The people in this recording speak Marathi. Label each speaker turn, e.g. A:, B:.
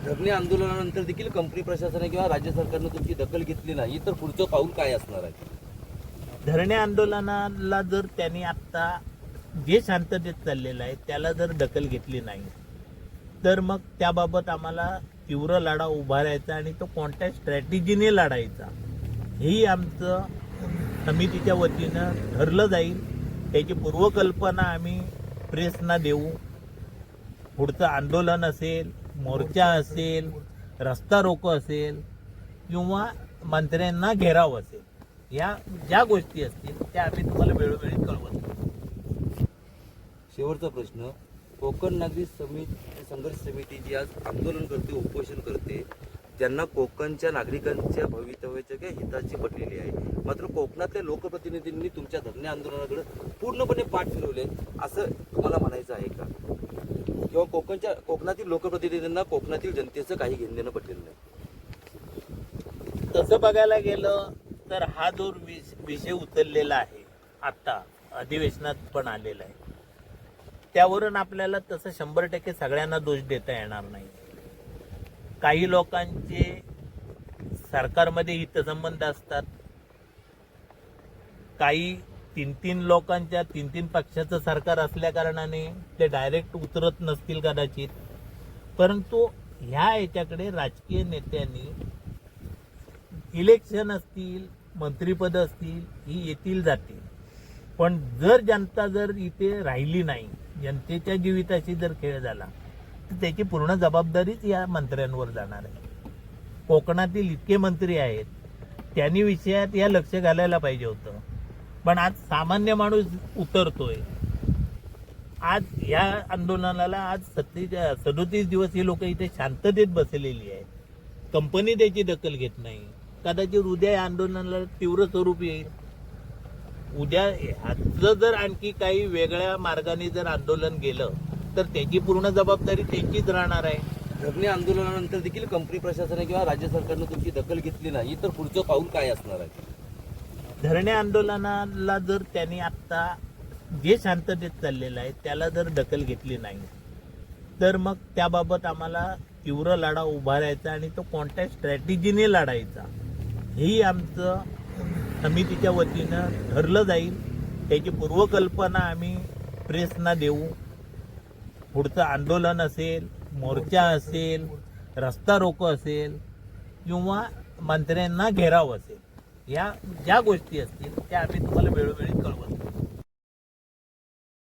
A: धरणे आंदोलनानंतर देखील कंपनी प्रशासनाने किंवा राज्य सरकारने तुमची दखल घेतली नाही तर पुढचं पाऊल काय असणार आहे?
B: धरणे आंदोलनाला जर त्यांनी आता जे शांततेत चाललेलं आहे त्याला जर दखल घेतली नाही तर मग त्याबाबत आम्हाला तीव्र लढा उभारायचा आणि तो कोणत्या स्ट्रॅटेजीने लढायचा ही आमचं समितीच्या वतीनं ठरलं जाईल. त्याची पूर्वकल्पना आम्ही प्रेसना देऊ. पुढचं आंदोलन असेल, मोर्चा असेल, रस्ता रोको असेल किंवा मंत्र्यांना घेराव असेल, या ज्या गोष्टी असतील त्या आम्ही तुम्हाला वेळोवेळी कळवतो.
A: शेवटचा प्रश्न, कोकण नागरी संघर्ष समिती जी आज आंदोलन करते, उपोषण करते, ज्यांना कोकणच्या नागरिकांच्या भवितव्याच्या किंवा हिताची पटलेली आहे, मात्र कोकणातल्या लोकप्रतिनिधींनी तुमच्या धरणे आंदोलनाकडे पूर्णपणे पाठ फिरवले असं तुम्हाला म्हणायचं आहे का? किंवा कोकणातील लोकप्रतिनिधींना कोकणातील जनतेचं काही घेणं देणं पटलेलं नाही?
B: तसं बघायला गेलं तर हा जो विषय उचललेला आहे आता अधिवेशनात पण आलेला आहे त्यावरून आपल्याला तसं 100% सगळ्यांना दोष देता येणार नाही. काही लोकांचे सरकारमध्ये हितसंबंध असतात, काही 3 लोकांच्या 3 पक्षाचं सरकार असल्या कारणाने ते डायरेक्ट उतरत नसतील कदाचित, परंतु ह्या याच्याकडे राजकीय नेत्यांनी इलेक्शन असतील, मंत्रिपद असतील, ही येतील जातील, पण जर जनता जर इथे राहिली नाही, जनतेच्या जीविताशी जर खेळ झाला तर त्याची पूर्ण जबाबदारीच या मंत्र्यांवर जाणार आहे. कोकणातील इतके मंत्री आहेत, त्यांनी विषयात या लक्ष घालायला पाहिजे होतं, पण आज सामान्य माणूस उतरतोय. आज या आंदोलनाला आज 37 दिवस हे लोक इथे शांततेत बसलेली आहेत. कंपनी त्याची दखल घेत नाही. कदाचित उद्या या आंदोलनाला तीव्र स्वरूप येईल. उद्या ह्याचं जर आणखी काही वेगळ्या मार्गाने जर आंदोलन गेलं तर त्याची पूर्ण जबाबदारी त्यांचीच राहणार आहे.
A: धरणे आंदोलनानंतर देखील कंपनी प्रशासनाने किंवा राज्य सरकारने तुमची दखल घेतली नाही तर पुढचं पाऊल काय असणार आहे?
B: धरणे आंदोलनाला जर त्यांनी आता जे शांततेत चाललेलं आहे त्याला जर दखल घेतली नाही तर मग त्याबाबत आम्हाला तीव्र लढा उभारायचा आणि तो कोणत्या स्ट्रॅटेजीने लढायचा ही आमचं समितीच्या वतीनं ठरलं जाईल. त्याची पूर्वकल्पना आम्ही प्रेसना देऊ. पुढचं आंदोलन असेल, मोर्चा असेल, रस्ता रोको असेल किंवा मंत्र्यांना घेराव असेल, या ज्या गोष्टी असतील त्या आम्ही तुम्हाला वेळोवेळी कळवतो.